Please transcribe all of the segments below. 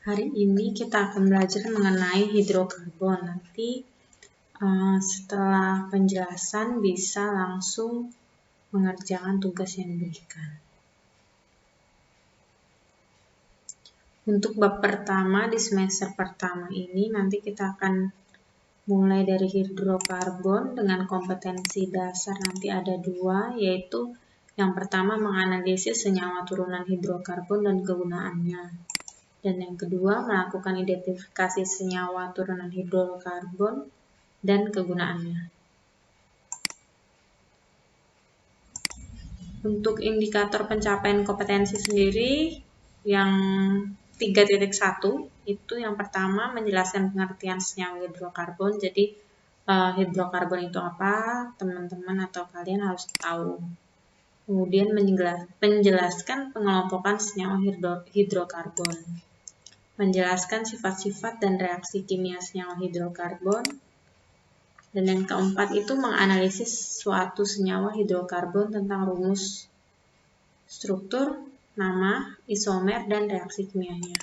Hari ini kita akan belajar mengenai hidrokarbon. Nanti setelah penjelasan bisa langsung mengerjakan tugas yang diberikan. Untuk bab pertama di semester pertama ini nanti kita akan mulai dari hidrokarbon dengan kompetensi dasar nanti ada 2, yaitu yang pertama menganalisis senyawa turunan hidrokarbon dan kegunaannya. Dan yang kedua, melakukan identifikasi senyawa turunan hidrokarbon dan kegunaannya. Untuk indikator pencapaian kompetensi sendiri, yang 3.1 itu yang pertama menjelaskan pengertian senyawa hidrokarbon. Jadi hidrokarbon itu apa? Teman-teman atau kalian harus tahu. Kemudian menjelaskan pengelompokan senyawa hidrokarbon. Menjelaskan sifat-sifat dan reaksi kimia senyawa hidrokarbon. Dan yang keempat itu menganalisis suatu senyawa hidrokarbon tentang rumus, struktur, nama, isomer, dan reaksi kimianya.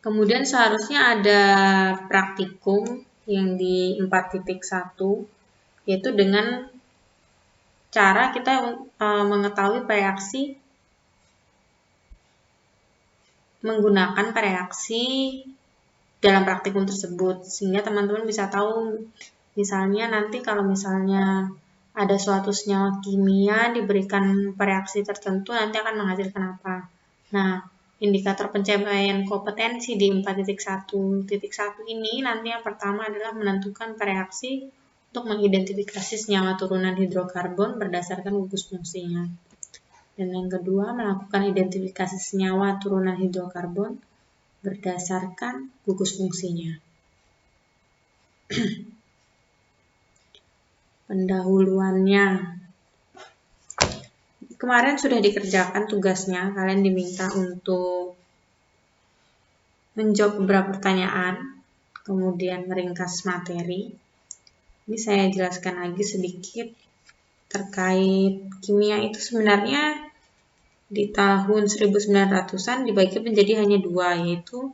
Kemudian seharusnya ada praktikum yang di 4.1, yaitu dengan cara kita mengetahui reaksi menggunakan reaksi dalam praktikum tersebut, sehingga teman-teman bisa tahu misalnya nanti kalau misalnya ada suatu senyawa kimia diberikan reaksi tertentu nanti akan menghasilkan apa. Nah, indikator pencapaian kompetensi di 4.1.1 ini nanti yang pertama adalah menentukan reaksi untuk mengidentifikasi senyawa turunan hidrokarbon berdasarkan gugus fungsinya. Dan yang kedua, melakukan identifikasi senyawa turunan hidrokarbon berdasarkan gugus fungsinya. Pendahuluannya. Kemarin sudah dikerjakan tugasnya, kalian diminta untuk menjawab beberapa pertanyaan, kemudian meringkas materi. Ini saya jelaskan lagi sedikit terkait kimia itu sebenarnya di tahun 1900-an dibagi menjadi hanya 2, yaitu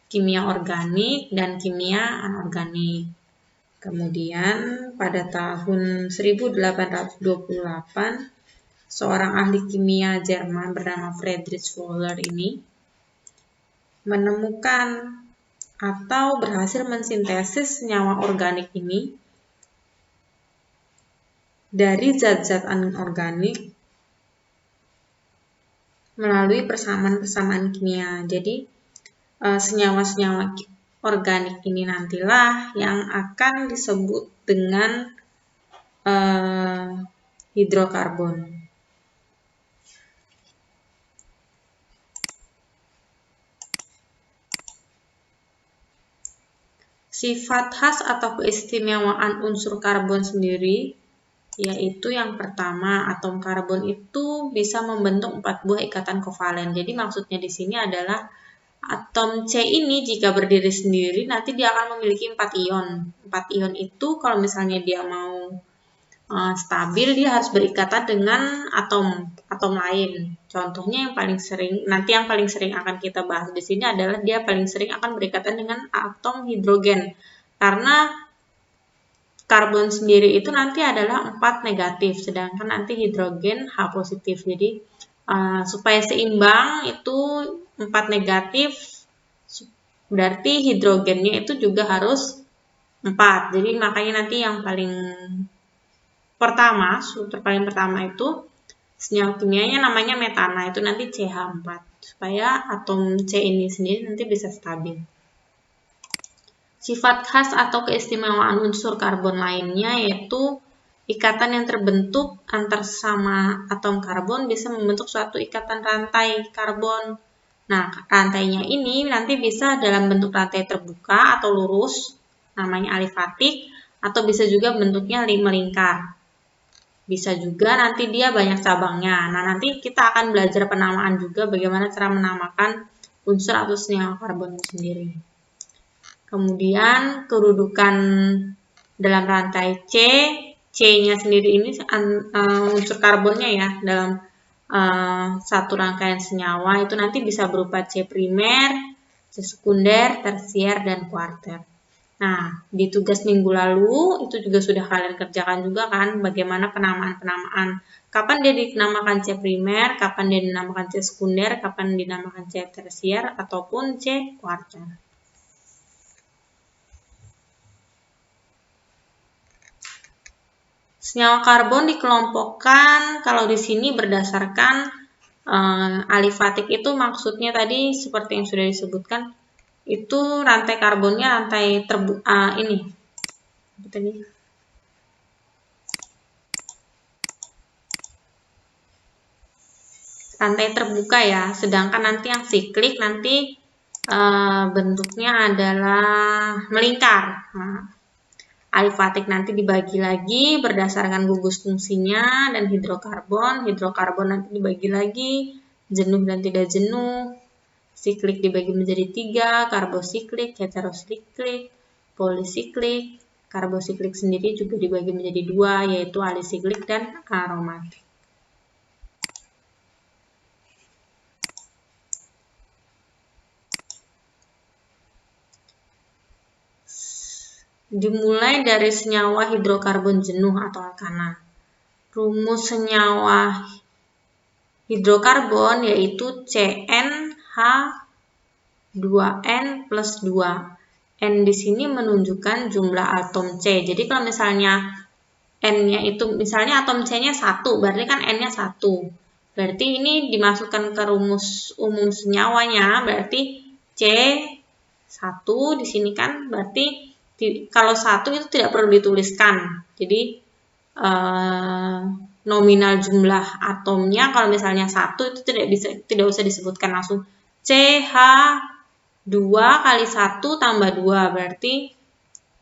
kimia organik dan kimia anorganik. Kemudian pada tahun 1828, seorang ahli kimia Jerman bernama Friedrich Wöhler ini menemukan atau berhasil mensintesis senyawa organik ini dari zat-zat anorganik melalui persamaan-persamaan kimia. Jadi senyawa-senyawa organik ini nantilah yang akan disebut dengan hidrokarbon. Sifat khas atau keistimewaan unsur karbon sendiri, yaitu yang pertama, atom karbon itu bisa membentuk 4 buah ikatan kovalen. Jadi maksudnya di sini adalah atom C ini jika berdiri sendiri nanti dia akan memiliki 4 ion. 4 ion itu kalau misalnya dia mau stabil, dia harus berikatan dengan atom lain. Contohnya yang paling sering akan kita bahas di sini adalah dia paling sering akan berikatan dengan atom hidrogen. Karena karbon sendiri itu nanti adalah 4 negatif, sedangkan nanti hidrogen H positif. Jadi supaya seimbang itu 4 negatif, berarti hidrogennya itu juga harus 4. Jadi makanya nanti yang paling pertama, struktur paling pertama itu senyawa kimianya namanya metana, itu nanti CH4, supaya atom C ini sendiri nanti bisa stabil. Sifat khas atau keistimewaan unsur karbon lainnya yaitu ikatan yang terbentuk antar sesama atom karbon bisa membentuk suatu ikatan rantai karbon. Nah, rantainya ini nanti bisa dalam bentuk rantai terbuka atau lurus, namanya alifatik, atau bisa juga bentuknya melingkar. Bisa juga nanti dia banyak cabangnya. Nah, nanti kita akan belajar penamaan juga bagaimana cara menamakan unsur atau senyawa karbon itu sendiri. Kemudian kedudukan dalam rantai C-nya sendiri ini unsur karbonnya ya dalam satu rangkaian senyawa itu nanti bisa berupa C primer, C sekunder, tersier, dan kuarter. Nah, di tugas minggu lalu itu juga sudah kalian kerjakan juga kan, bagaimana penamaan-penamaan. Kapan dia dinamakan C primer, kapan dia dinamakan C sekunder, kapan dinamakan C tersier, ataupun C kuarter. Senyawa karbon dikelompokkan kalau di sini berdasarkan alifatik itu maksudnya tadi seperti yang sudah disebutkan itu rantai karbonnya rantai ini apa tadi? Rantai terbuka ya, sedangkan nanti yang siklik nanti bentuknya adalah melingkar. Nah, alifatik nanti dibagi lagi berdasarkan gugus fungsinya dan hidrokarbon nanti dibagi lagi jenuh dan tidak jenuh, siklik dibagi menjadi 3, karbosiklik, heterosiklik, polisiklik. Karbosiklik sendiri juga dibagi menjadi 2, yaitu alisiklik dan aromatik. Dimulai dari senyawa hidrokarbon jenuh atau alkana. Rumus senyawa hidrokarbon yaitu CnH2n plus 2. N di sini menunjukkan jumlah atom C. Jadi kalau misalnya N-nya itu, misalnya atom C-nya 1, berarti kan N-nya 1. Berarti ini dimasukkan ke rumus umum senyawanya, berarti C1 di sini kan, berarti kalau 1 itu tidak perlu dituliskan. Jadi nominal jumlah atomnya kalau misalnya 1 itu tidak usah disebutkan langsung. CH2 kali 1 tambah 2 berarti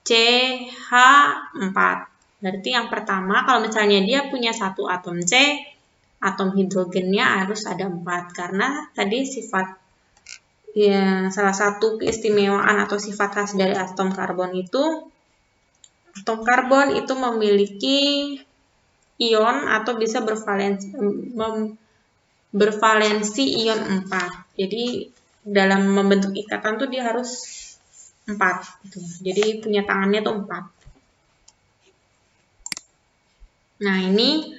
CH4. Berarti yang pertama kalau misalnya dia punya 1 atom C, atom hidrogennya harus ada 4 karena tadi sifat ya, salah satu keistimewaan atau sifat khas dari atom karbon itu memiliki ion atau bisa bervalensi ion 4. Jadi dalam membentuk ikatan tuh dia harus 4 gitu. Jadi punya tangannya tuh 4. Nah, ini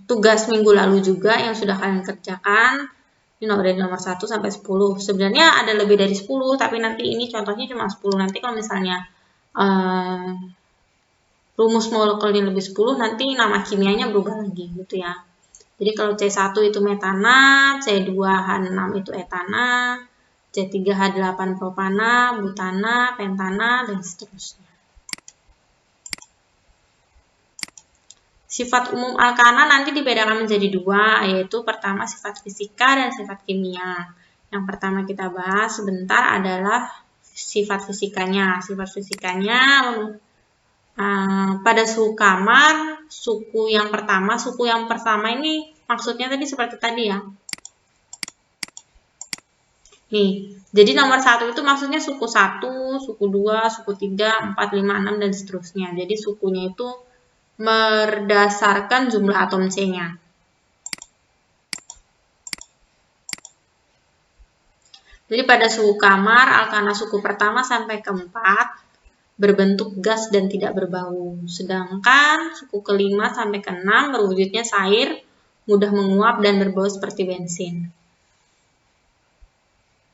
tugas minggu lalu juga yang sudah kalian kerjakan. Ini dari nomor 1 sampai 10. Sebenarnya ada lebih dari 10, tapi nanti ini contohnya cuma 10. Nanti kalau misalnya rumus molekulnya lebih 10, nanti nama kimianya berubah lagi gitu ya. Jadi kalau C1 itu metana, C2H6 itu etana, C3H8 propana, butana, pentana, dan seterusnya. Sifat umum alkana nanti dibedakan menjadi 2, yaitu pertama sifat fisika dan sifat kimia. Yang pertama kita bahas sebentar adalah sifat fisikanya. Sifat fisikanya pada suhu kamar, suku yang pertama ini maksudnya tadi seperti tadi ya. Nih, jadi nomor 1 itu maksudnya suku 1, suku 2, suku 3, 4, 5, 6, dan seterusnya. Jadi sukunya itu berdasarkan jumlah atom C-nya. Jadi pada suhu kamar, alkana suku pertama sampai keempat berbentuk gas dan tidak berbau. Sedangkan suku kelima sampai keenam berwujudnya cair, mudah menguap dan berbau seperti bensin.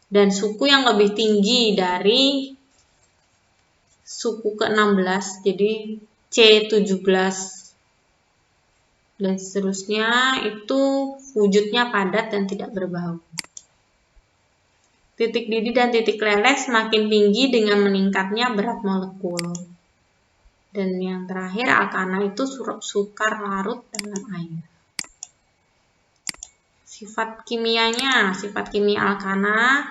Dan suku yang lebih tinggi dari suku ke-16, jadi C17 dan seterusnya itu wujudnya padat dan tidak berbau. Titik didih dan titik leleh semakin tinggi dengan meningkatnya berat molekul. Dan yang terakhir alkana itu sukar larut dalam air. Sifat kimianya, sifat kimia alkana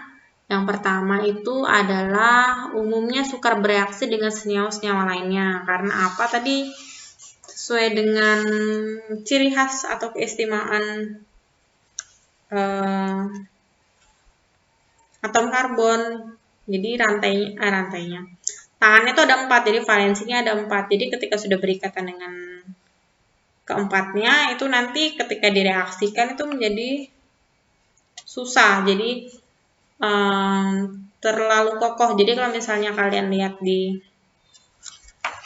yang pertama itu adalah umumnya sukar bereaksi dengan senyawa-senyawa lainnya. Karena apa tadi? Sesuai dengan ciri khas atau keistimewaan atom karbon. Jadi rantainya. Tangannya itu ada 4, jadi valensinya ada 4. Jadi ketika sudah berikatan dengan keempatnya itu nanti ketika direaksikan itu menjadi susah, jadi terlalu kokoh. Jadi kalau misalnya kalian lihat di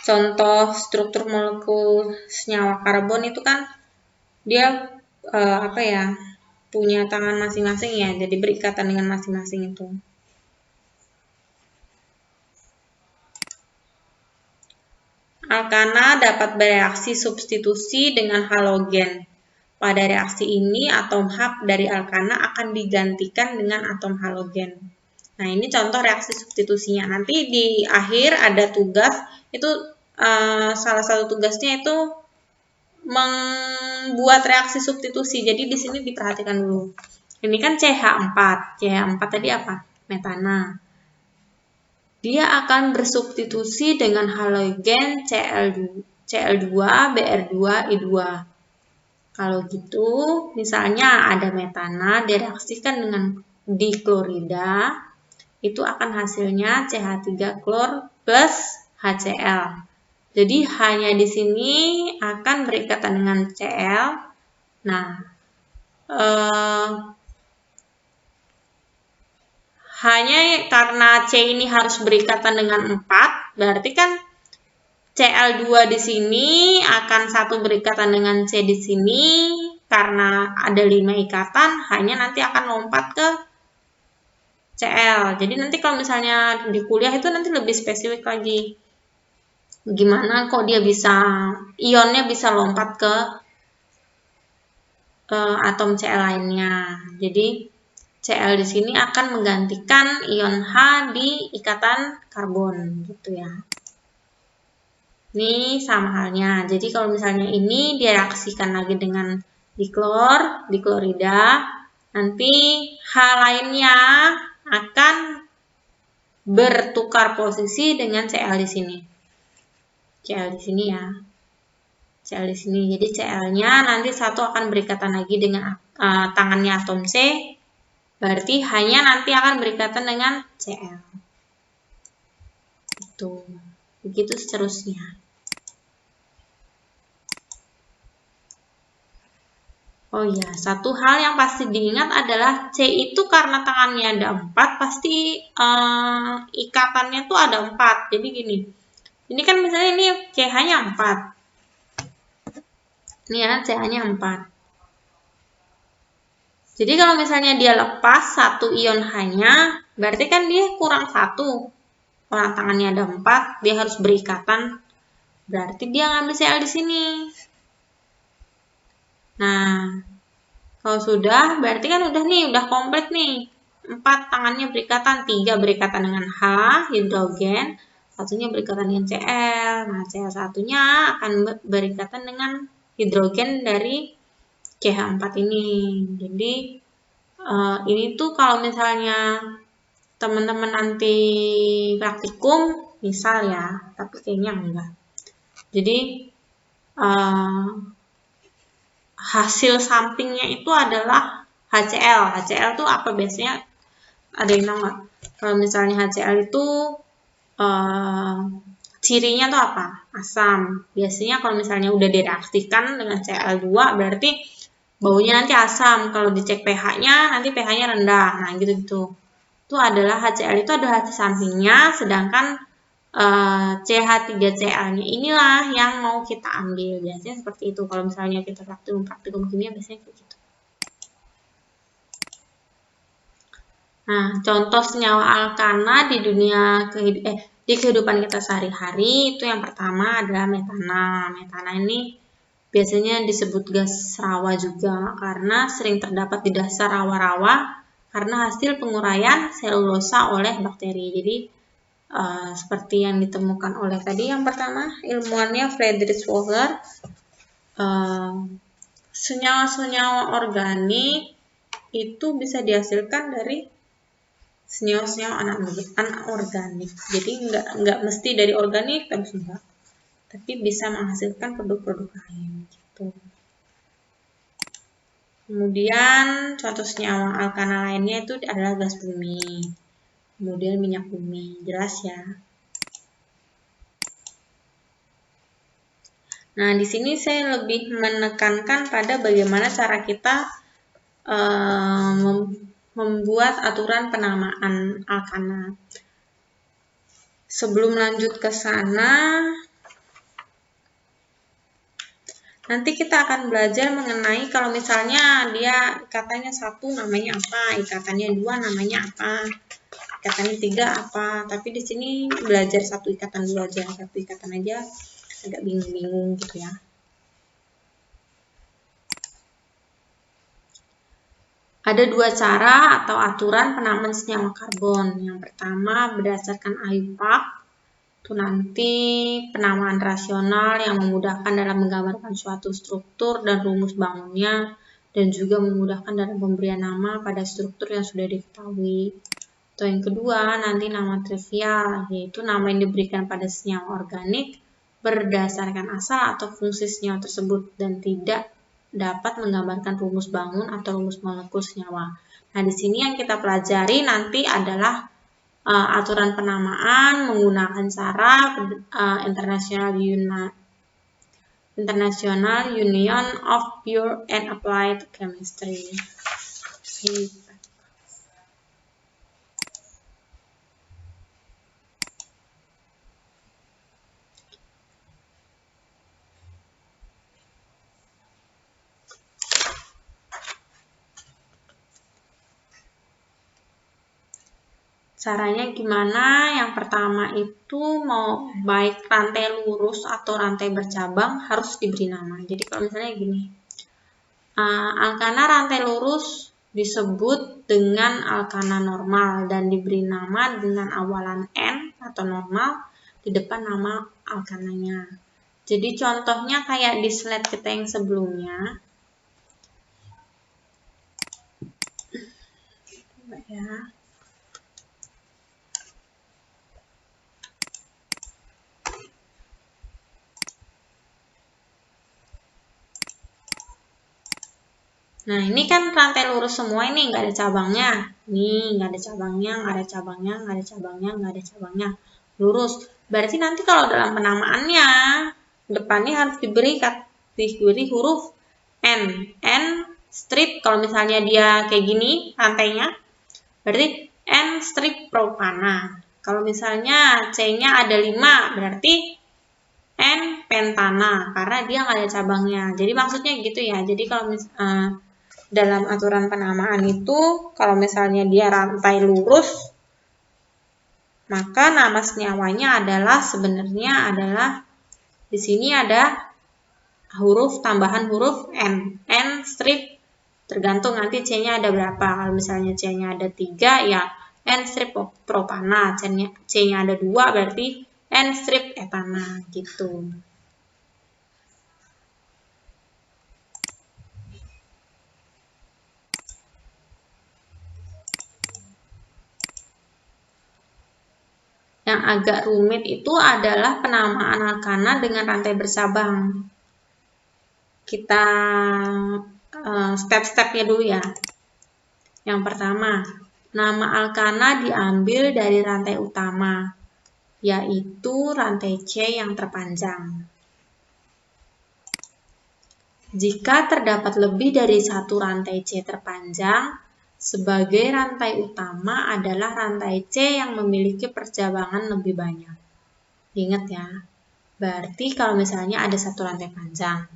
contoh struktur molekul senyawa karbon itu kan dia punya tangan masing-masing ya, jadi berikatan dengan masing-masing itu. Alkana dapat bereaksi substitusi dengan halogen. Pada reaksi ini, atom H dari alkana akan digantikan dengan atom halogen. Nah, ini contoh reaksi substitusinya. Nanti di akhir ada tugas, itu salah satu tugasnya itu membuat reaksi substitusi. Jadi di sini diperhatikan dulu. Ini kan CH4. CH4 tadi apa? Metana. Dia akan bersubstitusi dengan halogen Cl2, Br2, I2. Kalau gitu, misalnya ada metana direaksikan dengan diklorida, itu akan hasilnya CH3 klor plus HCl. Jadi hanya di sini akan berikatan dengan Cl. Nah, hanya karena C ini harus berikatan dengan 4, berarti kan Cl2 di sini akan satu berikatan dengan C di sini, karena ada 5 ikatan, hanya nanti akan lompat ke Cl. Jadi nanti kalau misalnya di kuliah itu nanti lebih spesifik lagi. Gimana kok dia bisa, ionnya bisa lompat ke atom Cl lainnya. Jadi Cl di sini akan menggantikan ion H di ikatan karbon gitu ya. Ini sama halnya. Jadi kalau misalnya ini direaksikan lagi dengan diklorida, nanti H lainnya akan bertukar posisi dengan Cl di sini. Cl di sini ya. Cl di sini. Jadi Cl-nya nanti satu akan berikatan lagi dengan tangannya atom C. Berarti hanya nanti akan berikatan dengan Cl. Itu. Begitu seterusnya. Oh iya, satu hal yang pasti diingat adalah C itu karena tangannya ada 4, pasti ikatannya tuh ada 4. Jadi gini. Ini kan misalnya ini CH-nya 4. Ini ya, CH-nya 4. Jadi kalau misalnya dia lepas satu ion H-nya, berarti kan dia kurang 1. Orang tangannya ada 4, dia harus berikatan. Berarti dia ngambil Cl di sini. Nah, kalau sudah, berarti kan udah komplit nih. 4 tangannya berikatan, 3 berikatan dengan H, hidrogen, satunya berikatan dengan Cl. Nah, Cl satunya akan berikatan dengan hidrogen dari CH4 ini. Jadi ini tuh kalau misalnya teman-teman nanti praktikum, misal ya, tapi kayaknya enggak. Jadi hasil sampingnya itu adalah HCl. HCl tuh apa biasanya? Ada yang tahu nggak? Kalau misalnya HCl itu cirinya tuh apa? Asam. Biasanya kalau misalnya udah direaksikan dengan Cl2 berarti baunya nanti asam. Kalau dicek pH-nya nanti pH-nya rendah. Nah, gitu-gitu. Itu adalah HCl itu ada hasil sampingnya, sedangkan CH3Cl-nya inilah yang mau kita ambil. Biasanya seperti itu. Kalau misalnya kita praktikum kimia biasanya kayak gitu. Nah, contoh senyawa alkana di dunia di kehidupan kita sehari-hari itu yang pertama adalah metana. Metana ini biasanya disebut gas rawa juga karena sering terdapat di dasar rawa-rawa karena hasil penguraian selulosa oleh bakteri. Jadi seperti yang ditemukan oleh tadi yang pertama ilmuannya Friedrich Wöhler, senyawa-senyawa organik itu bisa dihasilkan dari senyawa-senyawa anorganik. Jadi nggak mesti dari organik, tapi bisa menghasilkan produk-produk lain gitu. Kemudian contoh senyawa alkana lainnya itu adalah gas bumi, kemudian minyak bumi, jelas ya. Nah, di sini saya lebih menekankan pada bagaimana cara kita membuat aturan penamaan alkana. Sebelum lanjut ke sana, nanti kita akan belajar mengenai kalau misalnya dia ikatannya 1 namanya apa, ikatannya 2 namanya apa, ikatannya 3 apa. Tapi di sini belajar 1 ikatan dulu aja, 1 ikatan aja agak bingung-bingung gitu ya. Ada 2 cara atau aturan penamaan senyawa karbon. Yang pertama berdasarkan IUPAC, itu nanti penamaan rasional yang memudahkan dalam menggambarkan suatu struktur dan rumus bangunnya, dan juga memudahkan dalam pemberian nama pada struktur yang sudah diketahui. Atau yang kedua, nanti nama trivial, yaitu nama yang diberikan pada senyawa organik berdasarkan asal atau fungsi senyawa tersebut dan tidak dapat menggambarkan rumus bangun atau rumus molekul senyawa. Nah, di sini yang kita pelajari nanti adalah aturan penamaan menggunakan cara International Union of Pure and Applied Chemistry. Caranya gimana? Yang pertama itu mau baik rantai lurus atau rantai bercabang harus diberi nama. Jadi kalau misalnya gini, alkana rantai lurus disebut dengan alkana normal dan diberi nama dengan awalan N atau normal di depan nama alkananya. Jadi contohnya kayak di slide kita yang sebelumnya. Coba ya. Nah, ini kan rantai lurus semua ini, nggak ada cabangnya. Nih, nggak ada cabangnya, nggak ada cabangnya, nggak ada cabangnya, nggak ada cabangnya. Lurus. Berarti nanti kalau dalam penamaannya, depannya harus diberi huruf N. N strip, kalau misalnya dia kayak gini rantainya, berarti N strip propana. Kalau misalnya C-nya ada 5, berarti N pentana, karena dia nggak ada cabangnya. Jadi maksudnya gitu ya. Jadi kalau dalam aturan penamaan itu, kalau misalnya dia rantai lurus, maka nama senyawanya adalah sebenarnya adalah di sini ada huruf tambahan huruf N. N strip tergantung nanti C-nya ada berapa. Kalau misalnya C-nya ada 3 ya N strip propana, C-nya ada 2 berarti N strip etana gitu. Yang agak rumit itu adalah penamaan alkana dengan rantai bercabang. Kita step-stepnya dulu ya. Yang pertama, nama alkana diambil dari rantai utama, yaitu rantai C yang terpanjang. Jika terdapat lebih dari satu rantai C terpanjang, sebagai rantai utama adalah rantai C yang memiliki percabangan lebih banyak. Ingat ya, berarti kalau misalnya ada satu rantai panjang,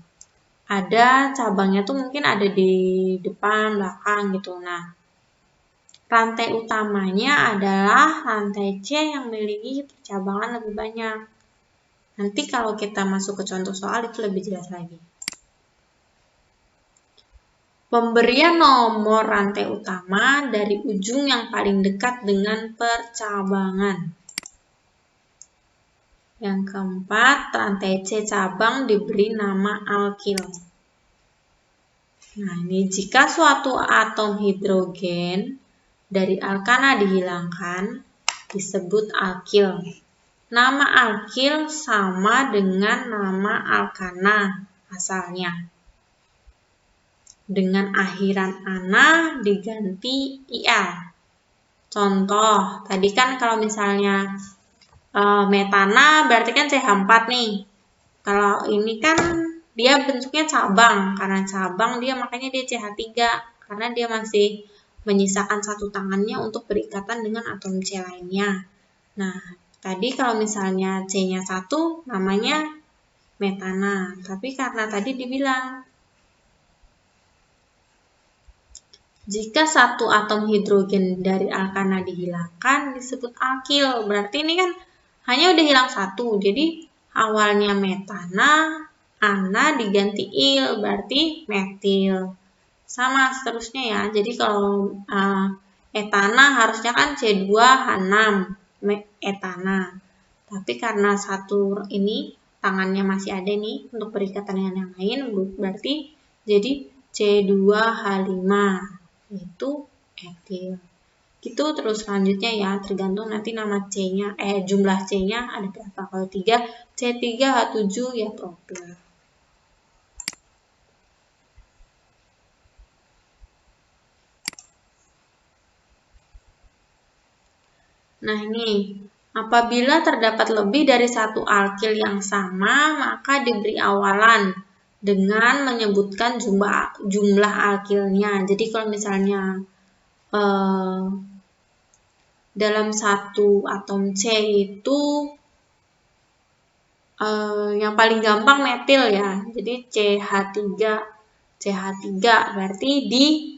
ada cabangnya tuh mungkin ada di depan, belakang gitu. Nah, rantai utamanya adalah rantai C yang memiliki percabangan lebih banyak. Nanti kalau kita masuk ke contoh soal itu lebih jelas lagi. Pemberian nomor rantai utama dari ujung yang paling dekat dengan percabangan. Yang keempat, rantai C cabang diberi nama alkil. Nah, ini jika suatu atom hidrogen dari alkana dihilangkan, disebut alkil. Nama alkil sama dengan nama alkana asalnya. Dengan akhiran ana diganti IL. Contoh, tadi kan kalau misalnya metana berarti kan CH4 nih. Kalau ini kan dia bentuknya cabang, karena cabang dia makanya dia CH3, karena dia masih menyisakan satu tangannya untuk berikatan dengan atom C lainnya. Nah, tadi kalau misalnya C-nya 1 namanya metana, tapi karena tadi dibilang jika satu atom hidrogen dari alkana dihilangkan disebut alkil. Berarti ini kan hanya udah hilang satu, jadi awalnya metana, ana diganti il, berarti metil. Sama seterusnya ya. Jadi kalau etana harusnya kan C2H6 etana. Tapi karena satu ini tangannya masih ada nih untuk berikatan dengan yang lain, berarti jadi C2H5 itu etil. Gitu terus selanjutnya ya, tergantung nanti nama C-nya, jumlah C-nya ada berapa. Kalau 3, C3H7 ya propil. Nah ini, apabila terdapat lebih dari satu alkil yang sama, maka diberi awalan dengan menyebutkan jumlah alkilnya. Jadi kalau misalnya dalam satu atom C itu yang paling gampang metil ya. Jadi CH3 berarti di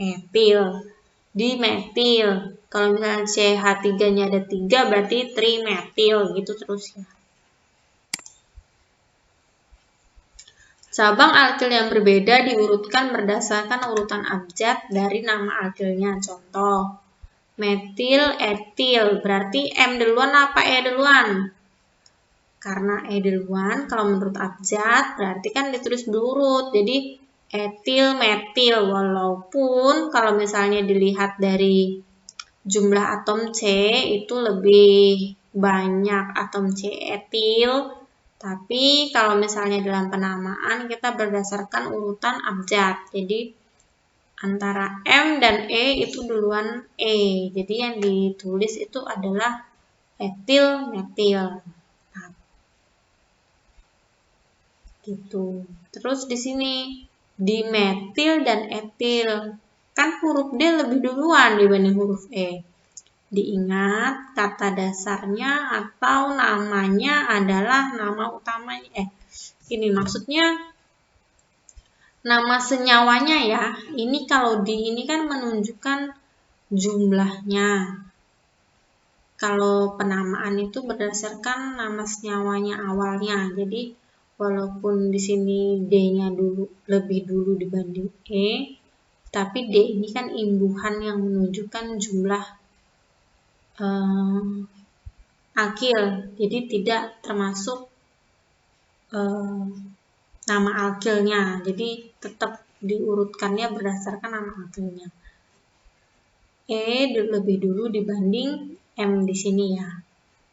etil, di metil. Kalau misalnya CH3-nya ada 3 berarti trimetil gitu terus ya. Cabang alkil yang berbeda diurutkan berdasarkan urutan abjad dari nama alkilnya. Contoh, metil, etil, berarti M duluan apa E duluan? Karena E duluan, kalau menurut abjad, berarti kan ditulis berurut. Jadi, etil, metil, walaupun kalau misalnya dilihat dari jumlah atom C, itu lebih banyak atom C etil. Tapi kalau misalnya dalam penamaan kita berdasarkan urutan abjad. Jadi antara M dan E itu duluan E. Jadi yang ditulis itu adalah etil, metil. Nah, gitu. Terus di sini dimetil dan etil. Kan huruf D lebih duluan dibanding huruf E. Diingat kata dasarnya atau namanya adalah nama utamanya. Ini maksudnya nama senyawanya ya. Ini kalau di ini kan menunjukkan jumlahnya. Kalau penamaan itu berdasarkan nama senyawanya awalnya. Jadi walaupun di sini D-nya lebih dulu dibanding E, tapi D ini kan imbuhan yang menunjukkan jumlah alkil, jadi tidak termasuk nama alkilnya, jadi tetap diurutkannya berdasarkan nama alkilnya. E lebih dulu dibanding M di sini ya.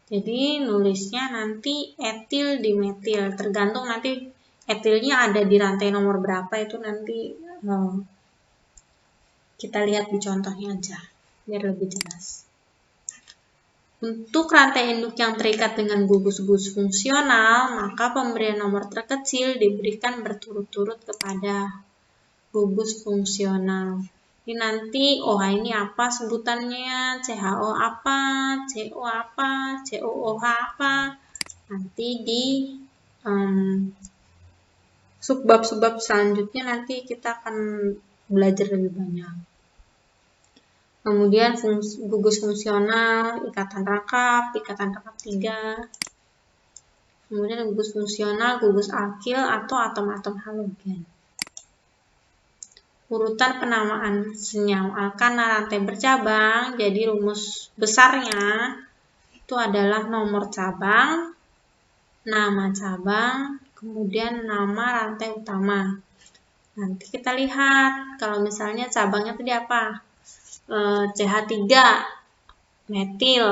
Jadi nulisnya nanti etil dimetil, tergantung nanti etilnya ada di rantai nomor berapa itu nanti kita lihat di contohnya aja biar lebih jelas. Untuk rantai induk yang terikat dengan gugus-gugus fungsional, maka pemberian nomor terkecil diberikan berturut-turut kepada gugus fungsional. Ini nanti OH ini apa sebutannya, CHO apa, CO apa, COOH apa. Nanti di subbab-subbab selanjutnya nanti kita akan belajar lebih banyak. Kemudian gugus fungsional, ikatan rakap 3. Kemudian gugus fungsional, gugus alkil atau atom-atom halogen. Urutan penamaan senyawa alkana rantai bercabang, jadi rumus besarnya itu adalah nomor cabang, nama cabang, kemudian nama rantai utama. Nanti kita lihat kalau misalnya cabangnya tadi apa? CH3 metil.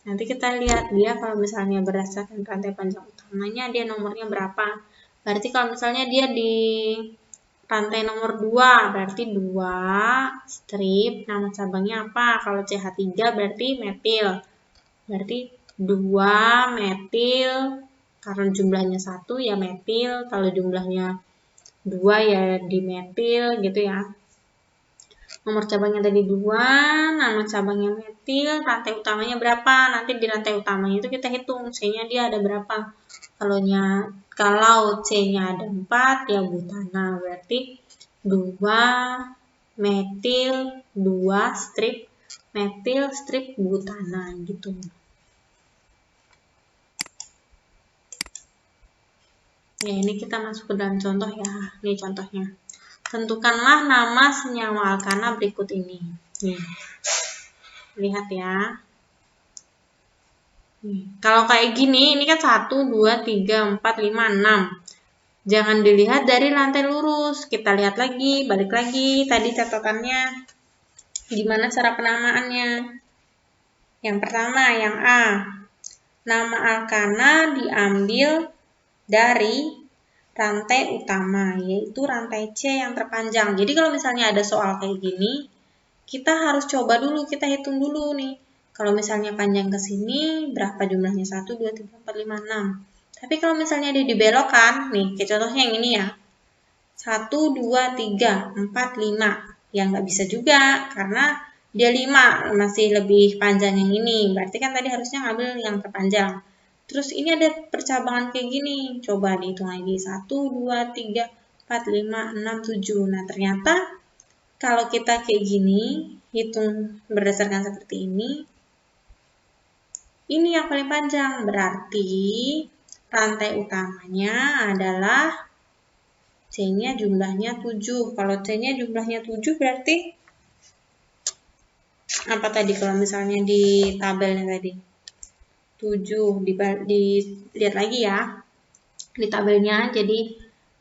Nanti kita lihat dia kalau misalnya berdasarkan rantai panjang utamanya dia nomornya berapa. Berarti kalau misalnya dia di rantai nomor 2 berarti 2 strip, nama cabangnya apa? Kalau CH3 berarti metil. Berarti 2 metil Karena jumlahnya 1 ya metil, kalau jumlahnya 2 ya dimetil gitu ya. Nomor cabangnya tadi 2, nama cabangnya metil, rantai utamanya berapa? Nanti di rantai utamanya itu kita hitung C-nya dia ada berapa. Kalau C-nya ada 4 ya butana, berarti 2 metil 2 strip metil strip butana gitu. Ya, ini kita masuk ke dalam contoh ya. Ini contohnya. Tentukanlah nama senyawa alkana berikut ini. Nih. Lihat ya. Nih. Kalau kayak gini, ini kan 1, 2, 3, 4, 5, 6. Jangan dilihat dari rantai lurus. Kita lihat lagi, balik lagi. Tadi catatannya. Gimana cara penamaannya? Yang pertama, yang A. Nama alkana diambil dari rantai utama, yaitu rantai C yang terpanjang. Jadi kalau misalnya ada soal kayak gini, kita harus coba dulu, kita hitung dulu nih. Kalau misalnya panjang ke sini, berapa jumlahnya? 1, 2, 3, 4, 5, 6. Tapi kalau misalnya dia dibelokkan, nih, kayak contohnya yang ini ya. 1, 2, 3, 4, 5. Ya nggak bisa juga, karena dia 5, masih lebih panjang yang ini. Berarti kan tadi harusnya ngambil yang terpanjang. Terus ini ada percabangan kayak gini. Coba dihitung lagi. 1, 2, 3, 4, 5, 6, 7. Nah, ternyata kalau kita kayak gini, hitung berdasarkan seperti ini yang paling panjang. Berarti rantai utamanya adalah C-nya jumlahnya 7. Kalau C-nya jumlahnya 7 berarti apa tadi kalau misalnya di tabelnya tadi? 7. Dilihat lagi ya. Di tabelnya, jadi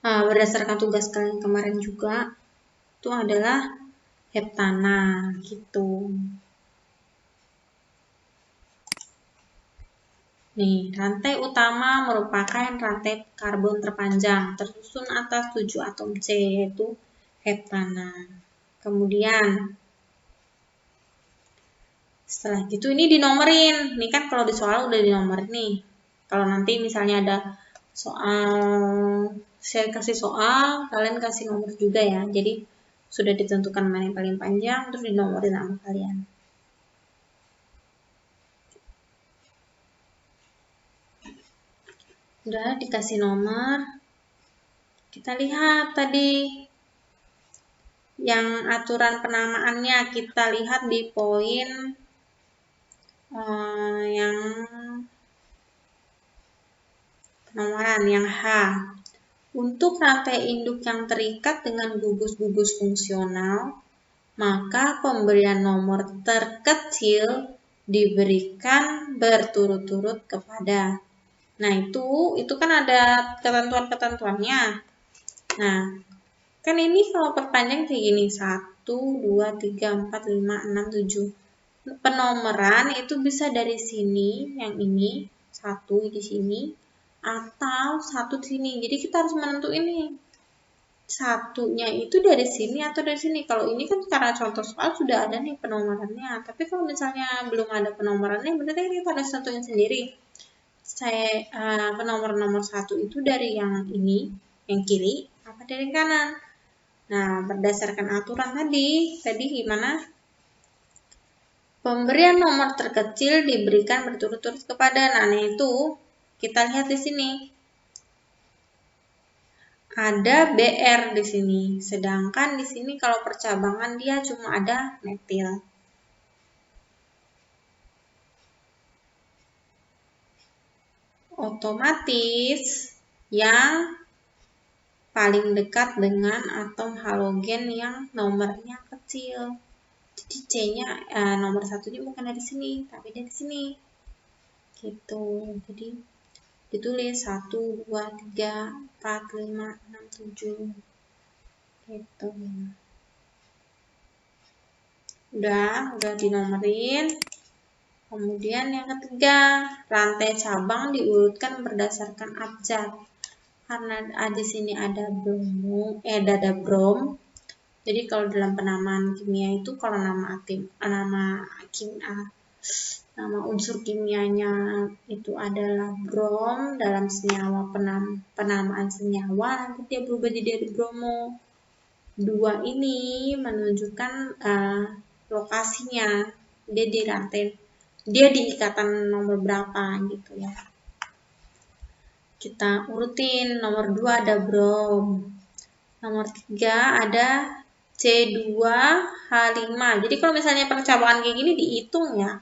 berdasarkan tugas kalian kemarin juga, itu adalah heptana gitu. Nih, rantai utama merupakan rantai karbon terpanjang, tersusun atas 7 atom C, yaitu heptana. Kemudian, setelah itu ini dinomorin. Nih kan kalau di soal udah dinomorin nih. Kalau nanti misalnya ada soal, saya kasih soal, kalian kasih nomor juga ya. Jadi, sudah ditentukan mana yang paling panjang, terus dinomorin sama kalian. Udah dikasih nomor, kita lihat tadi yang aturan penamaannya, kita lihat di poin yang penomoran yang H. Untuk rantai induk yang terikat dengan gugus-gugus fungsional, maka pemberian nomor terkecil diberikan berturut-turut kepada. Nah, itu kan ada ketentuan-ketentuannya. Nah, kan ini kalau perpanjang kayak gini, 1, 2, 3, 4, 5, 6, 7. Penomoran itu bisa dari sini, yang ini, 1 di sini, atau 1 di sini. Jadi kita harus menentuin nih, 1-nya itu dari sini atau dari sini. Kalau ini kan karena contoh soal sudah ada nih penomorannya. Tapi kalau misalnya belum ada penomorannya, berarti kita harus tentuin sendiri. Penomor-nomor 1 itu dari yang ini, yang kiri, apa dari kanan. Nah, berdasarkan aturan tadi gimana? Pemberian nomor terkecil diberikan berturut-turut kepada. Nah, itu kita lihat di sini. Ada BR di sini, sedangkan di sini kalau percabangan dia cuma ada metil. Otomatis yang paling dekat dengan atom halogen yang nomornya kecil. Jadi C-nya nomor 1-nya bukan dari sini, tapi dari sini. Gitu. Jadi ditulis 1, 2, 3, 4, 5, 6, 7. Gitu. Udah dinomorin. Kemudian yang ketiga, rantai cabang diurutkan berdasarkan abjad. Karena di sini ada brom. Jadi kalau dalam penamaan kimia itu kalau nama Nama unsur kimianya itu adalah brom. Dalam senyawa penamaan senyawa nanti dia berubah jadi bromo. 2 ini menunjukkan lokasinya. Dia di rantai, dia di ikatan nomor berapa gitu ya. Kita urutin. Nomor 2 ada brom. Nomor 3 ada C2H5. Jadi kalau misalnya percampuran kayak gini dihitung ya.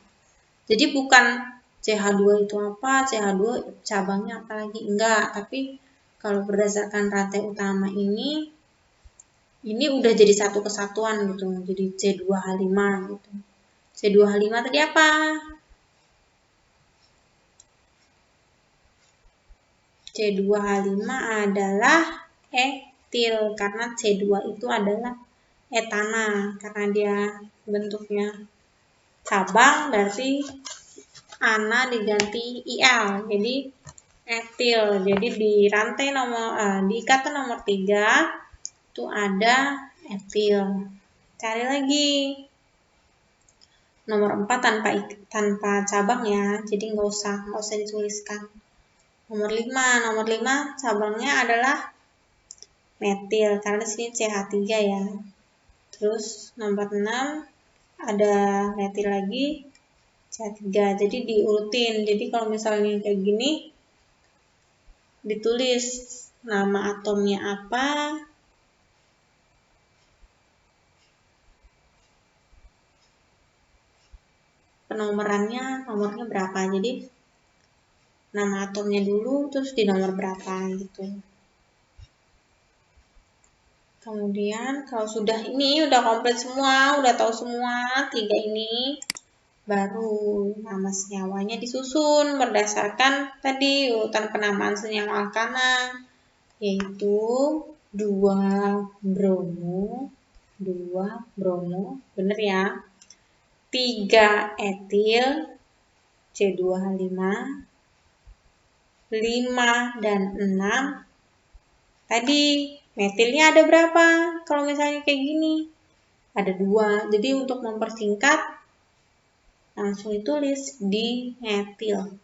Jadi bukan CH2 itu apa, CH2 cabangnya apa lagi, enggak. Tapi kalau berdasarkan rantai utama ini udah jadi satu kesatuan gitu. Jadi C2H5 gitu. C2H5 tadi apa? C2H5 adalah etil karena C2 itu adalah etana karena dia bentuknya cabang berarti ana diganti IL jadi etil. Jadi di rantai di ikatan nomor 3 itu ada etil. Cari lagi nomor 4 tanpa cabang ya, jadi nggak usah dituliskan. Nomor 5 cabangnya adalah metil karena di sini CH3 ya. Terus nomor 6 ada metil lagi CH3. Jadi diurutin. Jadi kalau misalnya kayak gini ditulis nama atomnya apa, nomornya berapa. Jadi nama atomnya dulu terus di nomor berapa gitu. Kemudian kalau sudah komplit semua, udah tahu semua 3 ini, baru nama senyawanya disusun berdasarkan tadi urutan penamaan senyawa alkana, yaitu 2 bromo, bener ya, 3 etil C2H5, 5 dan 6 tadi metilnya ada berapa? Kalau misalnya kayak gini ada 2. Jadi untuk mempersingkat langsung ditulis di metil.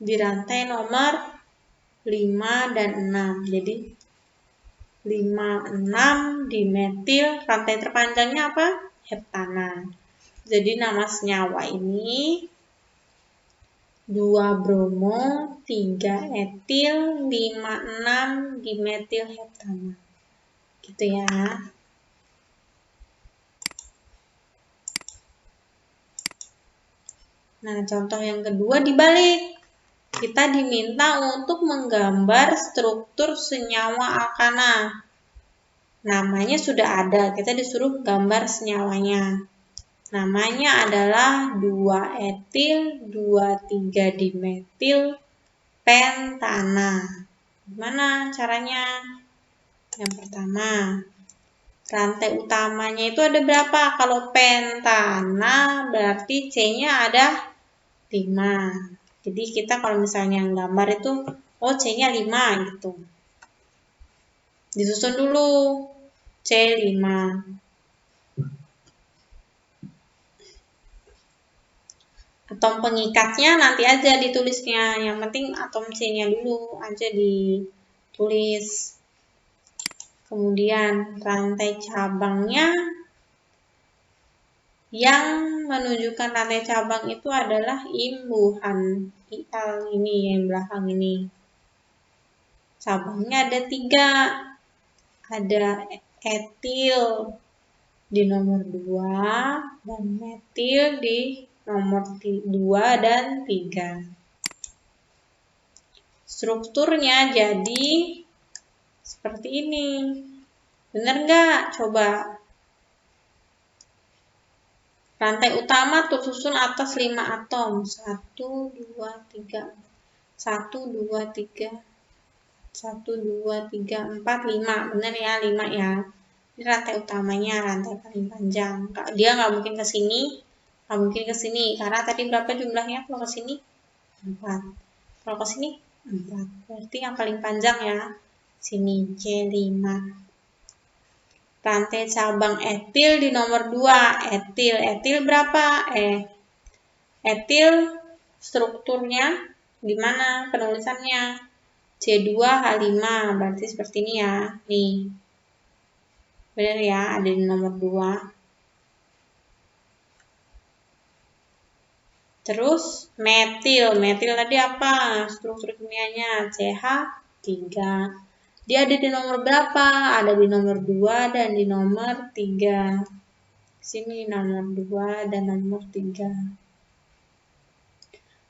Di rantai nomor 5 dan 6. Jadi 5, 6 di metil, rantai terpanjangnya apa? Heptana. Jadi nama senyawa ini 2 bromo, 3 etil, 5, 6 dimetil heptana. Gitu ya. Nah, contoh yang kedua dibalik. Kita diminta untuk menggambar struktur senyawa alkana. Namanya sudah ada, kita disuruh gambar senyawanya. Namanya adalah 2 etil, 2,3 dimetil pentana. Gimana caranya? Yang pertama, rantai utamanya itu ada berapa? Kalau pentana berarti C-nya ada 5. Jadi kita kalau misalnya gambar itu, C-nya 5 gitu. Disusun dulu C5. Atom pengikatnya nanti aja ditulisnya. Yang penting atom C-nya dulu aja ditulis. Kemudian rantai cabangnya yang menunjukkan rantai cabang itu adalah imbuhan IL ini yang belakang ini. Cabangnya ada 3. Ada etil di nomor 2 dan metil di nomor 2 dan 3. Strukturnya jadi seperti ini. Bener nggak? Coba. Rantai utama tersusun atas 5 atom. 1, 2, 3. 1, 2, 3. 1, 2, 3, 4, 5. Bener ya, 5 ya. Ini rantai utamanya, rantai paling panjang. Dia nggak mungkin ke sini, nggak mungkin ke sini. Karena tadi berapa jumlahnya kalau ke sini? 4. Kalau ke sini? 4. Berarti yang paling panjang ya. Sini C5. rantai cabang etil di nomor 2. Etil berapa? Etil strukturnya gimana penulisannya? C2H5, berarti seperti ini ya. Nih. Benar ya, ada di nomor 2. Terus metil tadi apa? Struktur kimianya CH3. Dia ada di nomor berapa? Ada di nomor 2 dan di nomor 3. Sini nomor 2 dan nomor 3.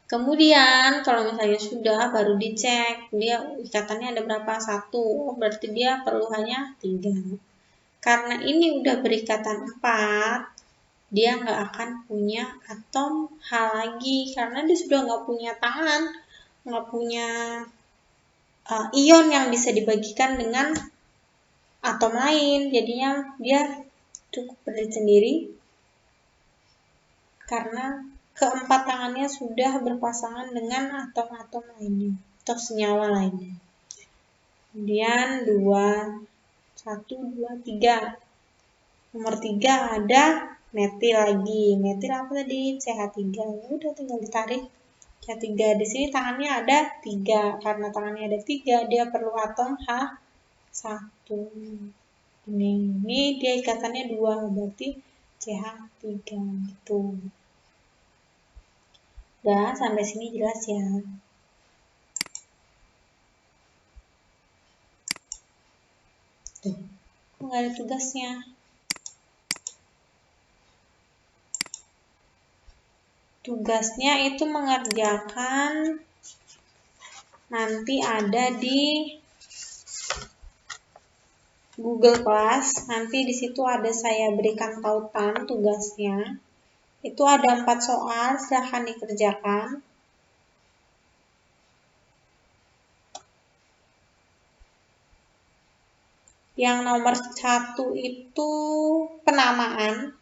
Kemudian kalau misalnya sudah baru dicek dia ikatannya ada berapa? 1. Berarti dia perlu hanya 3. Karena ini udah berikatan 4, dia nggak akan punya atom H lagi karena dia sudah nggak punya tangan, nggak punya ion yang bisa dibagikan dengan atom lain. Jadinya dia cukup berdiri sendiri karena keempat tangannya sudah berpasangan dengan atom-atom lainnya atau senyawa lainnya. Kemudian 2, 1, 2, 3. Nomor 3 ada metil lagi. Metil apa tadi? CH3. Udah tinggal ditarik. CH3 di sini tangannya ada 3. Karena tangannya ada 3, dia perlu atom H1. Ini dia ikatannya 2, berarti CH3 gitu. Udah, sampai sini jelas ya. Tuh, nggak ada tugasnya. Tugasnya itu mengerjakan nanti ada di Google Class. Nanti di situ ada saya berikan tautan tugasnya. Itu ada 4 soal, silahkan dikerjakan. Yang nomor 1 itu penamaan.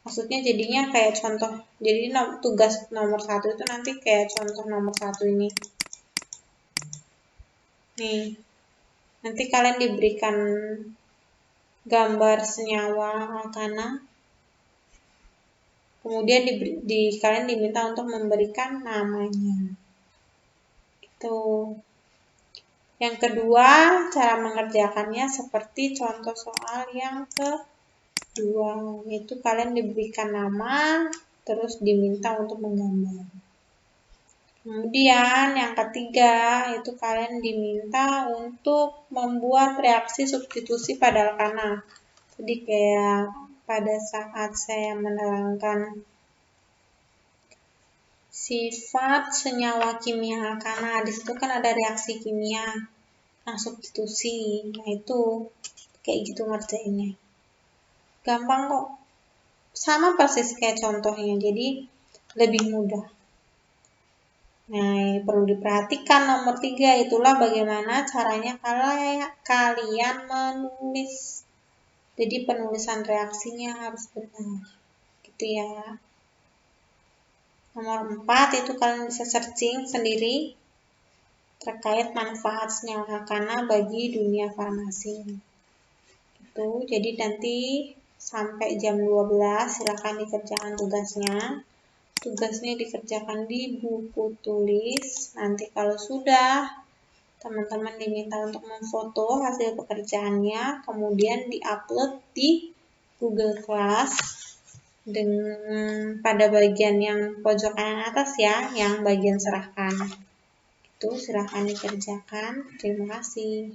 Maksudnya jadinya kayak contoh. Jadi tugas nomor 1 itu nanti kayak contoh nomor 1 ini. Nih. Nanti kalian diberikan gambar senyawa alkana. Kemudian kalian diminta untuk memberikan namanya. Gitu. Yang kedua, cara mengerjakannya seperti contoh soal yang kedua, yaitu kalian diberikan nama, terus diminta untuk menggambar. Kemudian yang ketiga, itu kalian diminta untuk membuat reaksi substitusi pada alkana. Jadi kayak pada saat saya menerangkan sifat senyawa kimia alkana, di situ kan ada reaksi kimia. Nah, substitusi. Nah, itu kayak gitu ngerjainnya. Gampang kok. Sama persis kayak contohnya, jadi lebih mudah. Nah, perlu diperhatikan nomor 3, itulah bagaimana caranya kalian menulis. Jadi penulisan reaksinya harus benar. Gitu ya. Nomor 4 itu kalian bisa searching sendiri terkait manfaat senyawa alkana bagi dunia farmasi. Itu, jadi nanti sampai jam 12 silakan dikerjakan tugasnya. Tugasnya dikerjakan di buku tulis. Nanti kalau sudah, teman-teman diminta untuk memfoto hasil pekerjaannya, kemudian diupload di Google Class dengan pada bagian yang pojok kanan atas ya, yang bagian serahkan. Itu silahkan dikerjakan. Terima kasih.